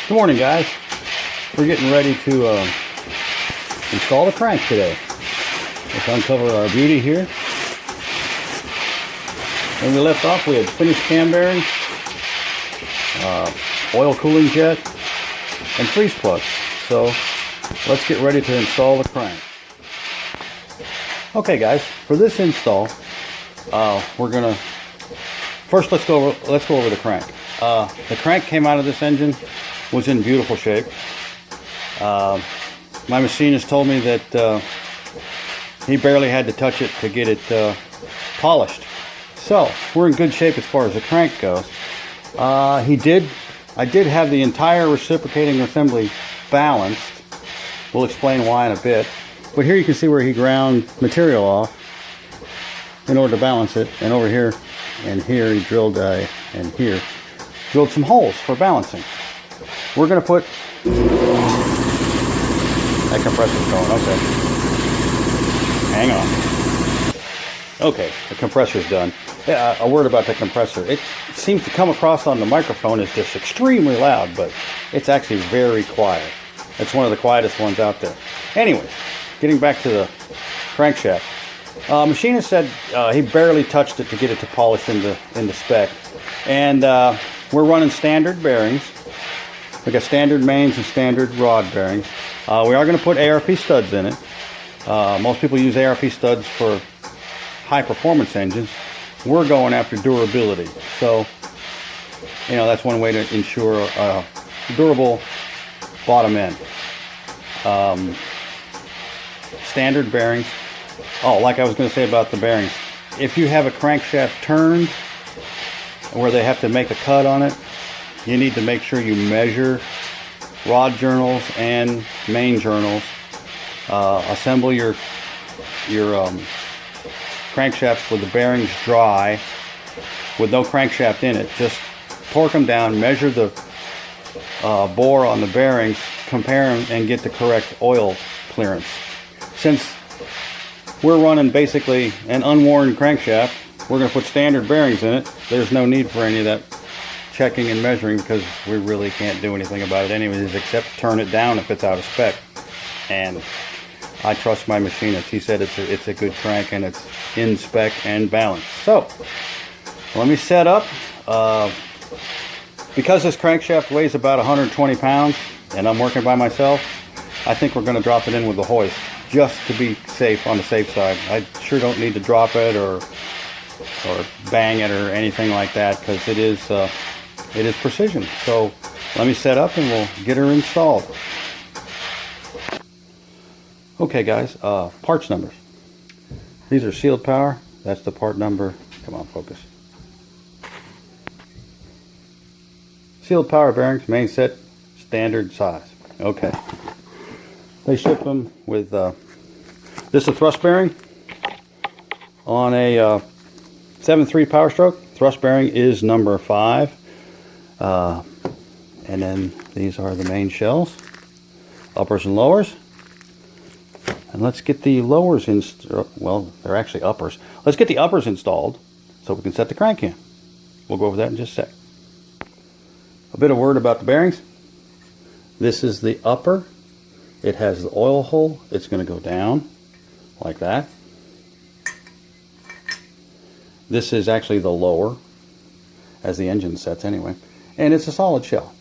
Good morning, guys. We're getting ready to install the crank today. Let's uncover our beauty here. When we left off, we had finished cam bearings, oil cooling jet, and freeze plugs. So let's get ready to install the crank. Okay, guys, for this install, we're gonna first let's go over the crank. The crank came out of this engine, was in beautiful shape. My machinist told me that he barely had to touch it to get it polished. So we're in good shape as far as the crank goes. I did have the entire reciprocating assembly balanced. We'll explain why in a bit. But here you can see where he ground material off in order to balance it. And over here and here he drilled, and here drilled some holes for balancing. We're going to put that compressor's going. Okay, hang on. Okay, the compressor's done. Yeah, a word about the compressor. It seems to come across on the microphone as just extremely loud, but it's actually very quiet. It's one of the quietest ones out there. Anyways, getting back to the crankshaft. Machinist said he barely touched it to get it to polish into spec. And we're running standard bearings. We got standard mains and standard rod bearings. We are going to put ARP studs in it. Most people use ARP studs for high performance engines. We're going after durability. So, you know, that's one way to ensure a durable bottom end. Standard bearings. Oh, like I was going to say about the bearings. If you have a crankshaft turned where they have to make a cut on it, you need to make sure you measure rod journals and main journals. Assemble your crankshaft with the bearings dry, with no crankshaft in it. Just torque them down, measure the bore on the bearings, compare them, and get the correct oil clearance. Since we're running basically an unworn crankshaft, we're going to put standard bearings in it. There's no need for any of that checking and measuring because we really can't do anything about it anyways except turn it down if it's out of spec. And I trust my machinist. He said it's a good crank and it's in spec and balanced. So let me set up. Because this crankshaft weighs about 120 pounds and I'm working by myself, I think we're going to drop it in with the hoist just to be safe, on the safe side. I sure don't need to drop it or bang it or anything like that because it is precision. So let me set up and we'll get her installed. Okay, guys, parts numbers. These are sealed power. That's the part number. Come on, focus. Sealed power bearings, main set, standard size. Okay. They ship them with this is a thrust bearing on a 7.3 power stroke. Thrust bearing is number 5. And then these are the main shells, uppers and lowers. And let's get the lowers well, they're actually uppers. Let's get the uppers installed so we can set the crank in. We'll go over that in just a sec. A bit of word about the bearings. This is the upper. It has the oil hole. It's going to go down like that. This is actually the lower, as the engine sets anyway. And it's a solid shell.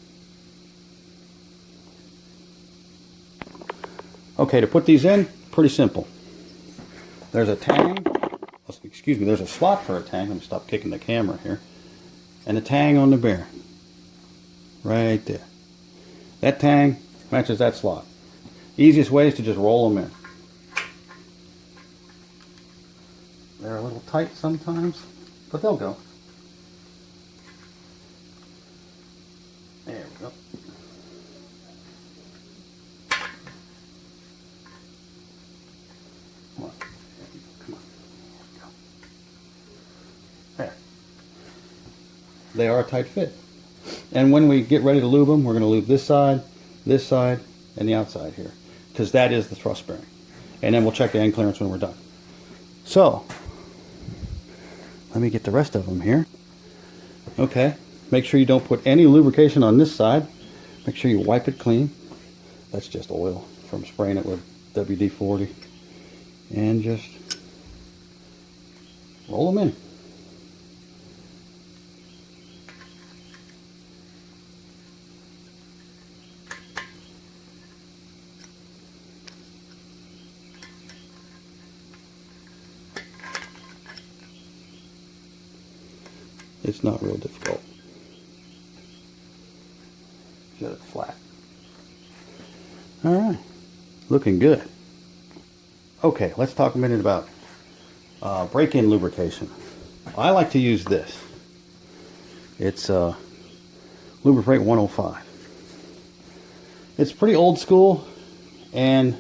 Okay, to put these in, pretty simple. There's a tang, excuse me, there's a slot for a tang. Let me stop kicking the camera here. And a tang on the bearing. Right there. That tang matches that slot. Easiest way is to just roll them in. They're a little tight sometimes, but they'll go. There we go. Come on. Come on. There. They are a tight fit. And when we get ready to lube them, we're going to lube this side, and the outside here. Because that is the thrust bearing. And then we'll check the end clearance when we're done. So, let me get the rest of them here. Okay, make sure you don't put any lubrication on this side Make sure you wipe it clean. That's just oil from spraying it with WD-40. And just roll them in. It's not real difficult. Get it flat. Alright, looking good. Okay, let's talk a minute about break-in lubrication. I like to use this. It's Lubricate 105. It's pretty old school, and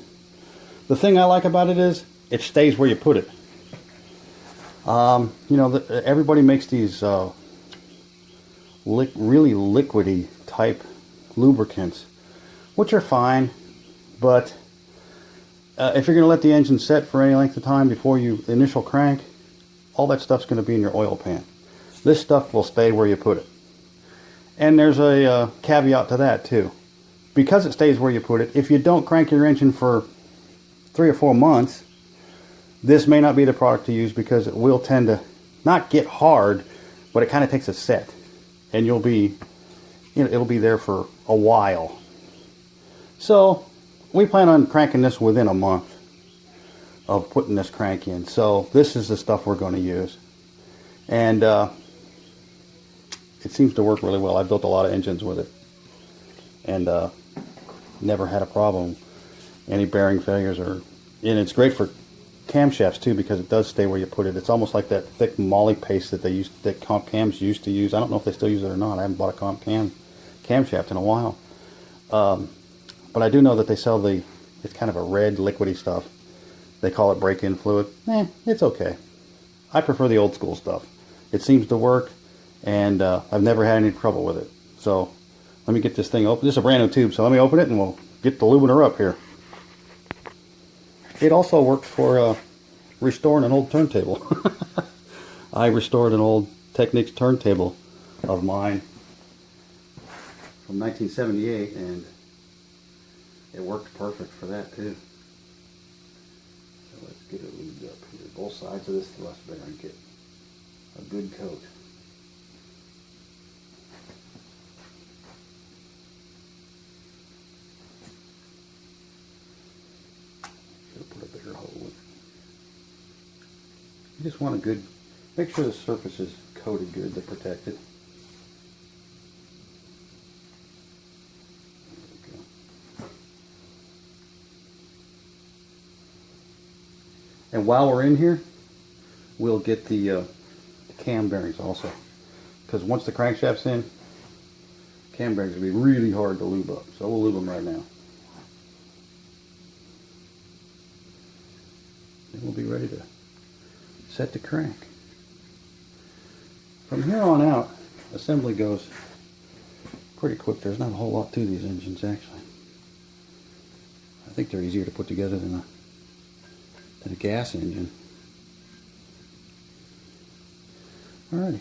the thing I like about it is it stays where you put it. You know, everybody makes these really liquidy type lubricants, which are fine, but if you're going to let the engine set for any length of time before you initial crank, all that stuff's going to be in your oil pan. This stuff will stay where you put it. And there's a caveat to that too. Because it stays where you put it, if you don't crank your engine for 3 or 4 months, this may not be the product to use, because it will tend to not get hard, but it kind of takes a set, and you'll be, you know, it'll be there for a while. So we plan on cranking this within a month of putting this crank in. So this is the stuff we're going to use, and it seems to work really well. I've built a lot of engines with it, and never had a problem, any bearing failures, and it's great for camshafts too, because it does stay where you put it. It's almost like that thick moly paste that comp cams used to use. I don't know if they still use it or not. I haven't bought a comp camshaft in a while, but I do know that they sell it's kind of a red liquidy stuff. They call it break-in fluid. It's okay. I prefer the old school stuff. It seems to work, and I've never had any trouble with it. So let me get this thing open. This is a brand new tube, so let me open it and we'll get the lubiner up here. It also works for restoring an old turntable. I restored an old Technics turntable of mine from 1978, and it worked perfect for that too. So let's get it lubed up here. Both sides of this thrust bearing, get a good coat. You just want a good, make sure the surface is coated good to protect it. There we go. And while we're in here, we'll get the cam bearings also, because once the crankshaft's in, cam bearings will be really hard to lube up. So we'll lube them right now. And we'll be ready to set the crank. From here on out, assembly goes pretty quick. There's not a whole lot to these engines, actually. I think they're easier to put together than a gas engine. Alrighty,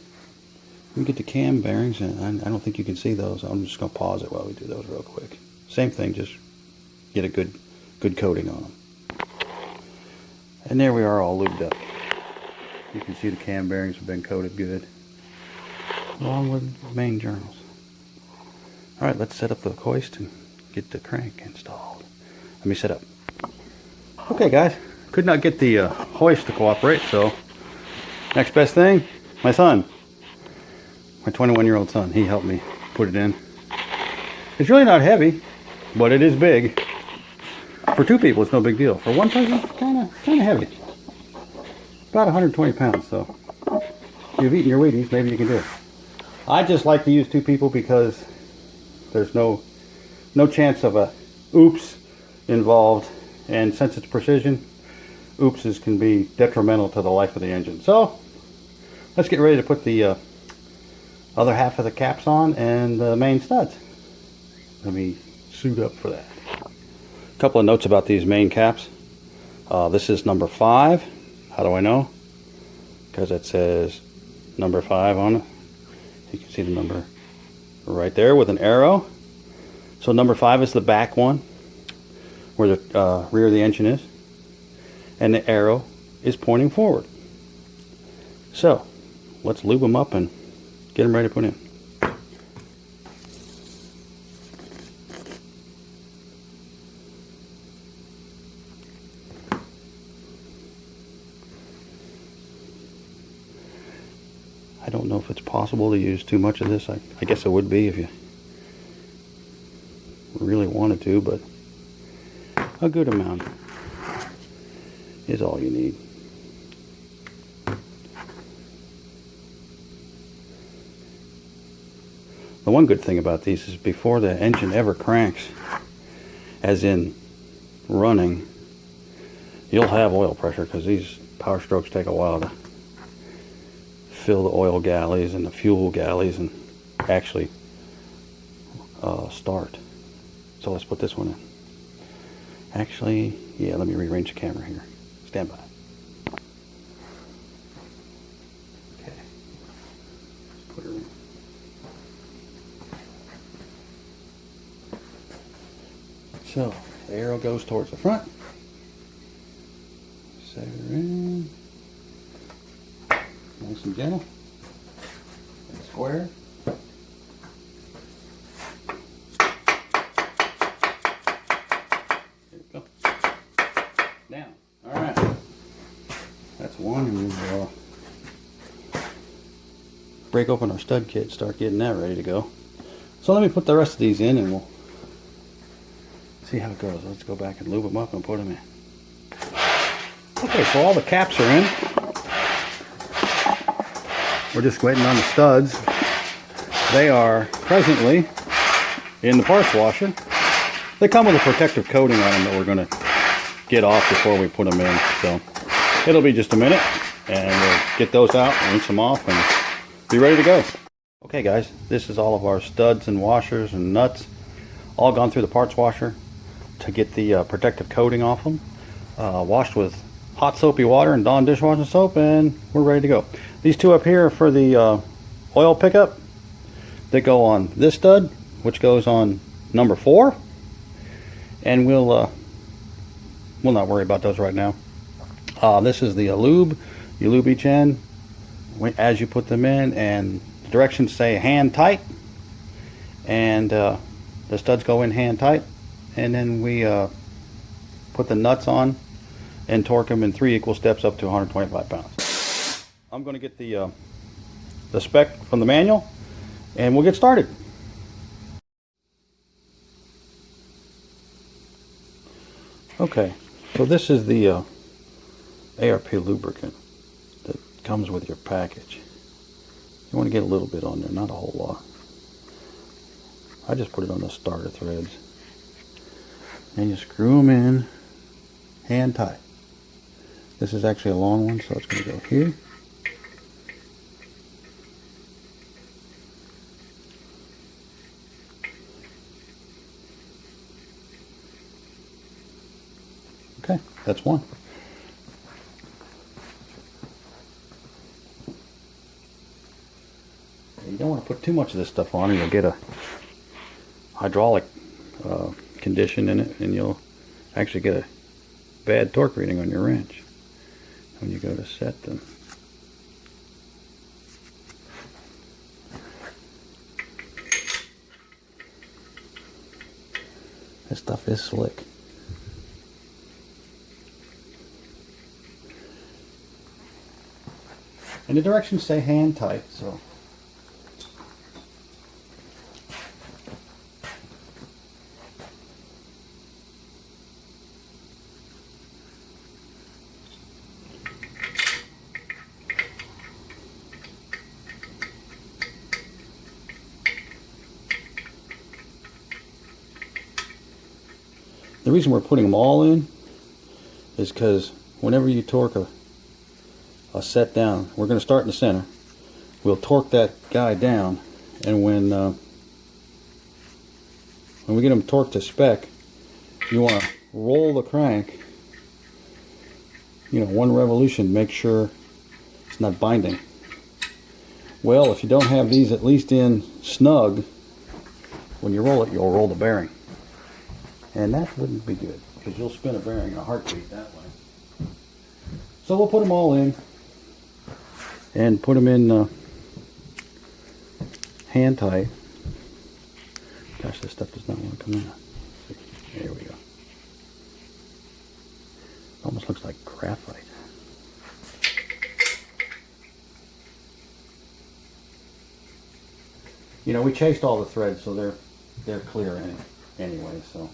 we get the cam bearings, and I don't think you can see those. I'm just going to pause it while we do those real quick. Same thing, just get a good coating on them. And there we are, all lubed up. You can see the cam bearings have been coated good, along with main journals. Alright, let's set up the hoist and get the crank installed. Let me set up. Okay guys, could not get the hoist to cooperate, so next best thing, my son. My 21-year-old son, he helped me put it in. It's really not heavy, but it is big. For 2 people, it's no big deal. For 1 person, it's kind of heavy. About 120 pounds, so if you've eaten your Wheaties, maybe you can do it. I just like to use 2 people because there's no chance of a oops involved, and since it's precision, oopses can be detrimental to the life of the engine. So let's get ready to put the other half of the caps on and the main studs. Let me suit up for that. A couple of notes about these main caps. This is number 5. How do I know? Because it says number 5 on it. You can see the number right there with an arrow. So number 5 is the back one, where the rear of the engine is, and the arrow is pointing forward. So let's lube them up and get them ready to put in. I don't know if it's possible to use too much of this. I guess it would be if you really wanted to, but a good amount is all you need. The one good thing about these is before the engine ever cranks, as in running, you'll have oil pressure, because these power strokes take a while to fill the oil galleys and the fuel galleys and actually start. So let's put this one in. Actually, yeah, let me rearrange the camera here. Stand by. Okay. Let's put her in. So, the arrow goes towards the front. Set her in. Nice and gentle. And square. Down. Alright. That's one, and we'll break open our stud kit, start getting that ready to go. So let me put the rest of these in and we'll see how it goes. Let's go back and lube them up and put them in. Okay, so all the caps are in. We're just waiting on the studs. They are presently in the parts washer. They come with a protective coating on them that we're going to get off before we put them in, so it'll be just a minute and we'll get those out, rinse them off, and be ready to go. Okay guys, this is all of our studs and washers and nuts, all gone through the parts washer to get the protective coating off them, washed with hot soapy water and Dawn dishwashing soap, and we're ready to go. These two up here are for the oil pickup that go on this stud, which goes on number 4, and we'll not worry about those right now. This is the lube. You lube each end as you put them in, and the directions say hand tight, and the studs go in hand tight, and then we put the nuts on and torque them in 3 equal steps up to 125 pounds. I'm going to get the spec from the manual and we'll get started. Okay, so this is the ARP lubricant that comes with your package. You want to get a little bit on there, not a whole lot. I just put it on the starter threads. And you screw them in hand tight. This is actually a long one, so it's going to go here. Okay, that's one. You don't want to put too much of this stuff on, and you'll get a hydraulic condition in it, and you'll actually get a bad torque reading on your wrench when you go to set them. This stuff is slick. And the directions say hand tight, so the reason we're putting them all in is because whenever you torque a set down, we're going to start in the center. We'll torque that guy down, and when we get them torqued to spec, you want to roll the crank, you know, 1 revolution, make sure it's not binding. Well, if you don't have these at least in snug, when you roll it, you'll roll the bearing. And that wouldn't be good, because you'll spin a bearing in a heartbeat that way. So we'll put them all in, and put them in hand tight. Gosh, this stuff does not want to come in. There we go. Almost looks like graphite. You know, we chased all the threads, so they're clear anyway, so.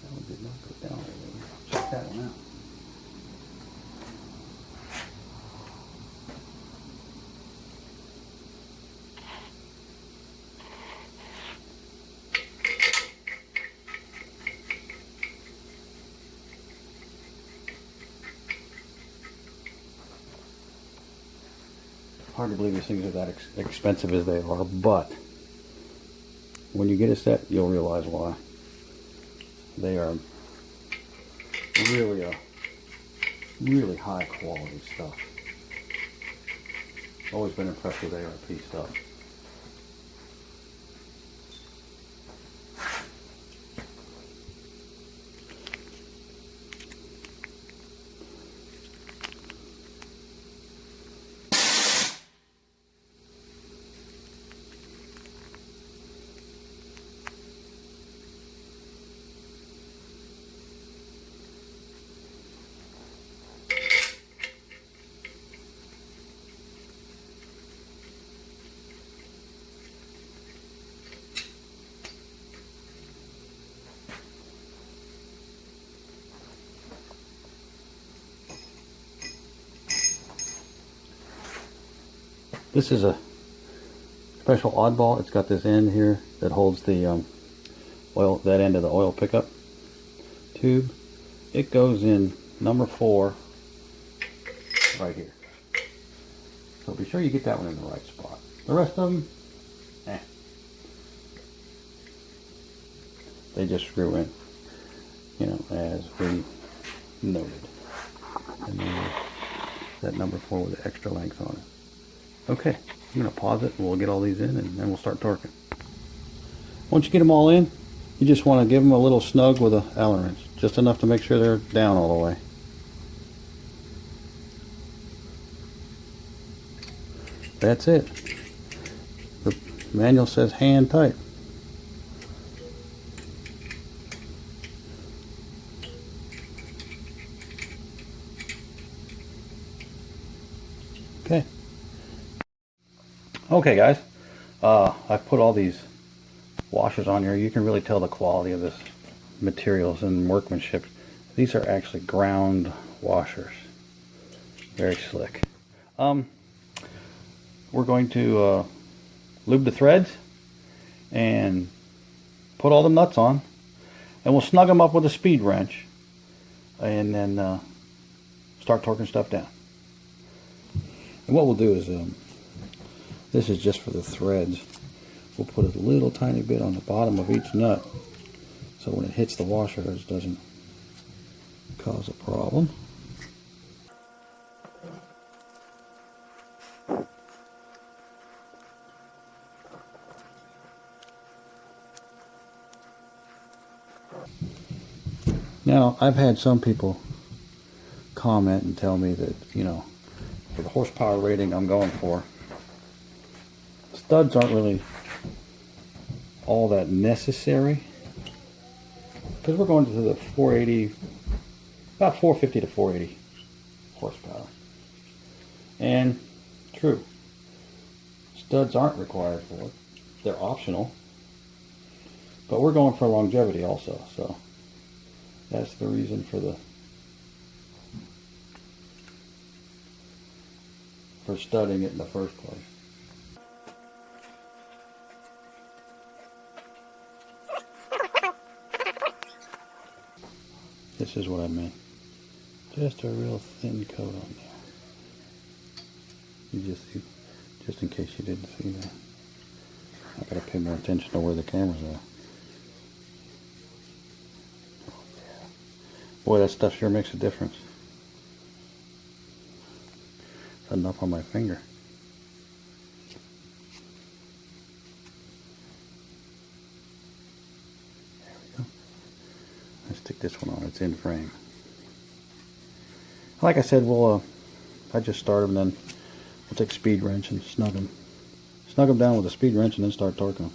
That one did not go down. Check that one out. Hard to believe these things are that expensive as they are, but when you get a set, you'll realize why. They are really high quality stuff. Always been impressed with ARP stuff. This is a special oddball. It's got this end here that holds the oil, that end of the oil pickup tube. It goes in number 4 right here. So be sure you get that one in the right spot. The rest of them, they just screw in, you know, as we noted. And then that number 4 with the extra length on it. Okay, I'm going to pause it and we'll get all these in and then we'll start torquing. Once you get them all in, you just want to give them a little snug with an Allen wrench. Just enough to make sure they're down all the way. That's it. The manual says hand tight. Okay. Okay guys, I've put all these washers on here. You can really tell the quality of this materials and workmanship. These are actually ground washers. Very slick. We're going to lube the threads and put all the nuts on, and we'll snug them up with a speed wrench and then start torquing stuff down. And what we'll do is this is just for the threads. We'll put a little tiny bit on the bottom of each nut so when it hits the washer it doesn't cause a problem. Now, I've had some people comment and tell me that, you know, for the horsepower rating I'm going for, studs aren't really all that necessary because we're going to the 480, about 450 to 480 horsepower. And true, studs aren't required for it. They're optional. But we're going for longevity also, so that's the reason for studding it in the first place. This is what I meant. Just a real thin coat on there. Just in case you didn't see that. I gotta pay more attention to where the cameras are. Boy, that stuff sure makes a difference. It's enough on my finger. There we go. Let's stick this one on. It's in frame. Like I said, I just start them, then we'll take a speed wrench and snug them down with a speed wrench, and then start torquing them.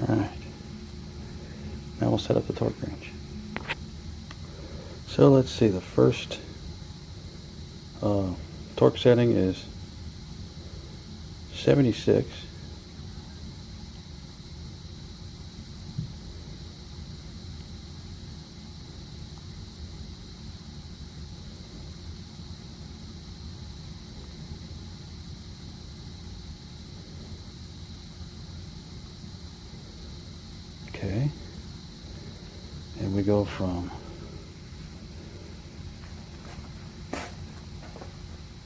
Alright, now we'll set up the torque wrench. So let's see, the first torque setting is 76. Okay, and we go from,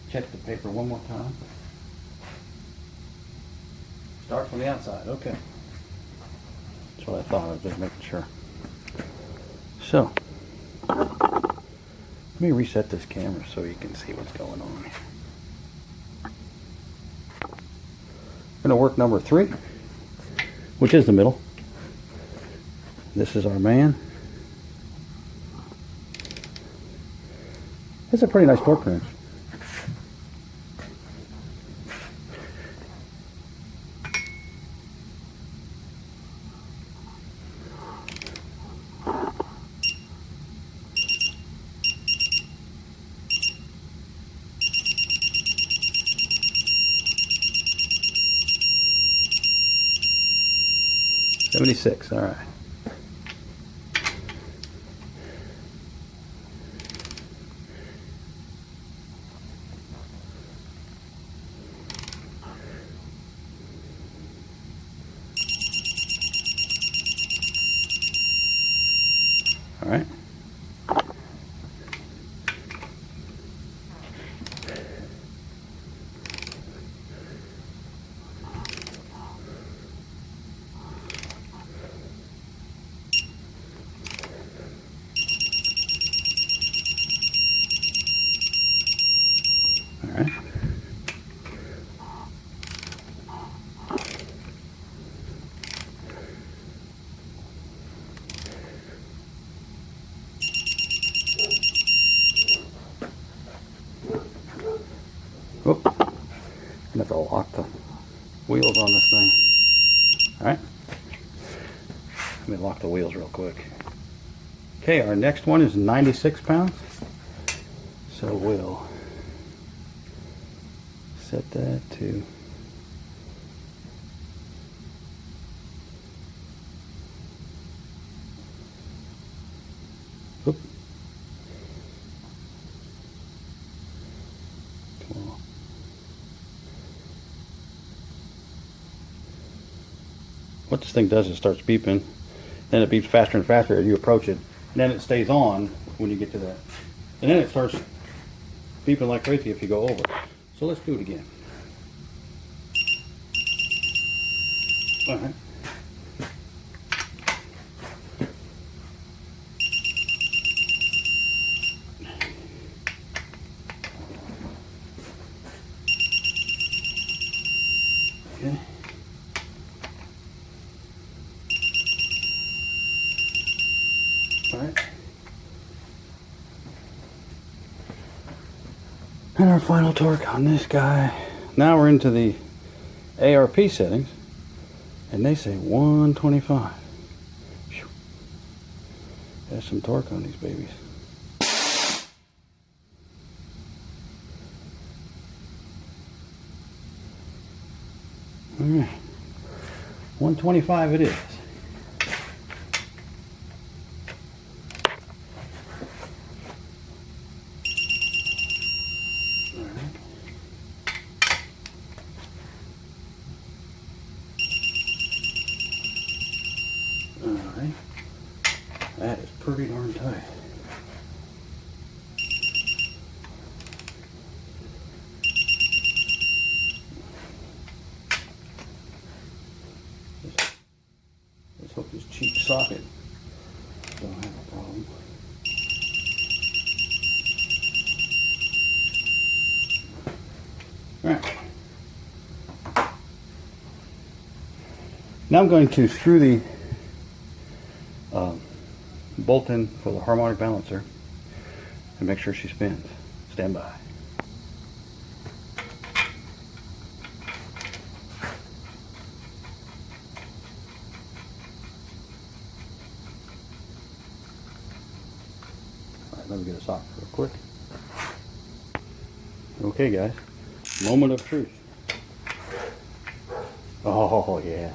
check the paper one more time. Start from the outside, okay. That's what I thought, I was just making sure. So, let me reset this camera so you can see what's going on here. I'm going to work number 3, which is the middle. This is our man. It's a pretty nice torque wrench. $76, all right. All right. All right. Oh, I'm gonna have to lock the wheels on this thing. All right. Let me lock the wheels real quick. Okay, our next one is 96 pounds. So we'll set that to oop. Come on. What this thing does is starts beeping, then it beeps faster and faster as you approach it, and then it stays on when you get to that, and then it starts beeping like crazy if you go over. So let's do it again. All right. Okay. All right. And our final torque on this guy. Now we're into the ARP settings, and they say 125. Whew. There's some torque on these babies. All right. 125 it is. Alright, that is pretty darn tight. Let's hope this cheap socket don't have a problem. Alright. Now I'm going to screw the bolt in for the harmonic balancer and make sure she spins. Stand by. Alright, let me get a socket real quick. Okay guys, moment of truth. Oh yeah.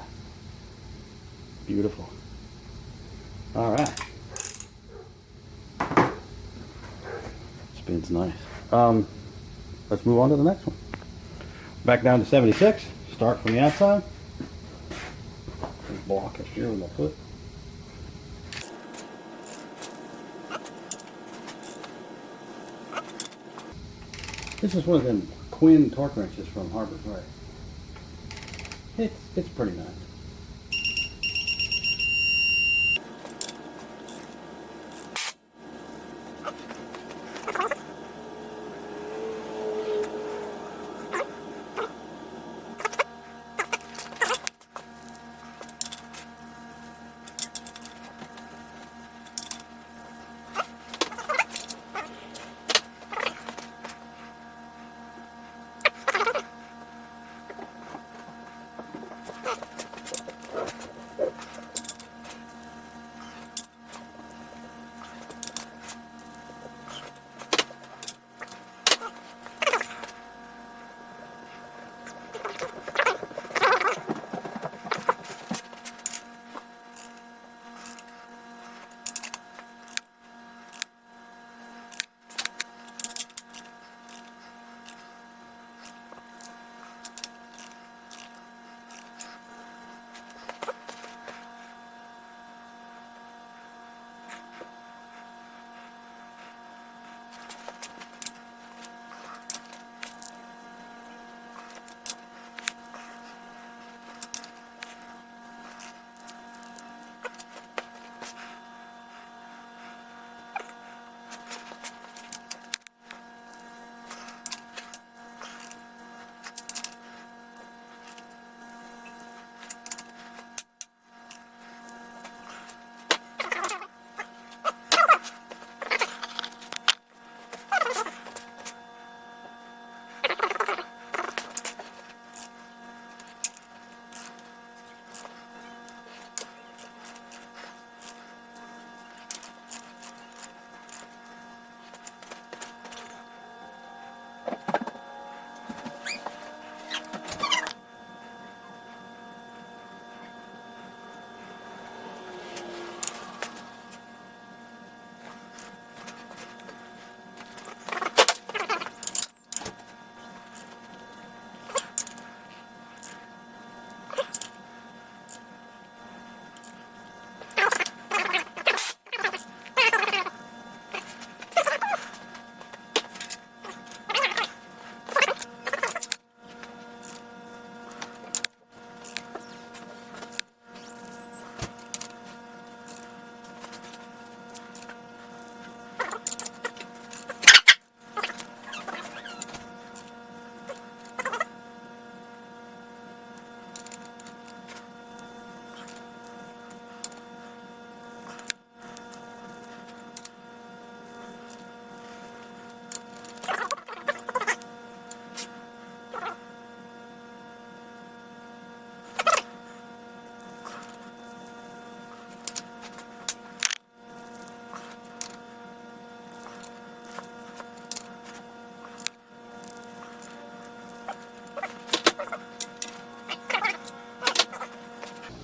Beautiful. Alright. Spins nice. Let's move on to the next one. Back down to 76. Start from the outside. Block it here with my foot. This is one of them Quinn torque wrenches from Harbor Freight. It's pretty nice.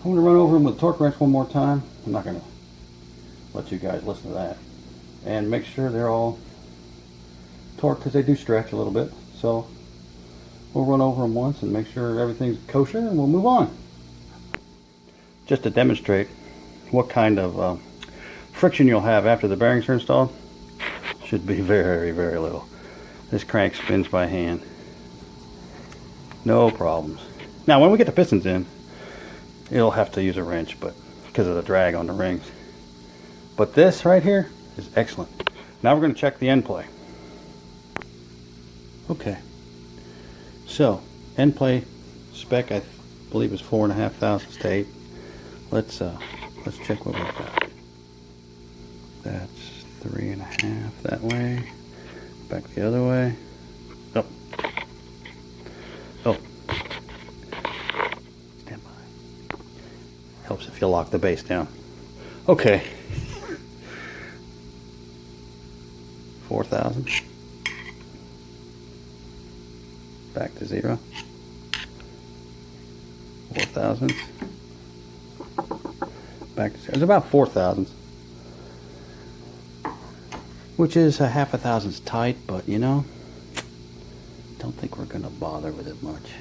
I'm going to run over them with a torque wrench one more time. I'm not going to let you guys listen to that. And make sure they're all torqued, because they do stretch a little bit. So we'll run over them once and make sure everything's kosher, and we'll move on. Just to demonstrate what kind of friction you'll have after the bearings are installed, should be very, very little. This crank spins by hand. No problems. Now when we get the pistons in, it'll have to use a wrench, but because of the drag on the rings. But this right here is excellent. Now we're going to check the end play. Okay. So end play spec I believe is 4.5 thousandths to 8. Let's check what we've got. That's 3.5 that way. Back the other way. Oh. Oh. Stand by. Helps if you lock the base down. Okay. 4,000. Back to 0. 4,000. Back to 0. It's about 4,000. Which is a 0.5 thousandths tight, but you know, don't think we're gonna bother with it much.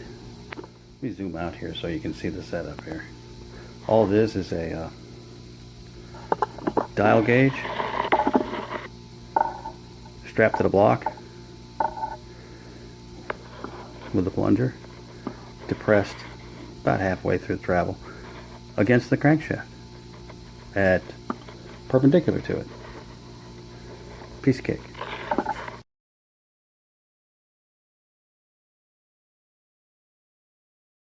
Let me zoom out here so you can see the setup here. All this is a dial gauge strapped to the block with a plunger, depressed about halfway through the travel against the crankshaft at perpendicular to it. Piece of cake.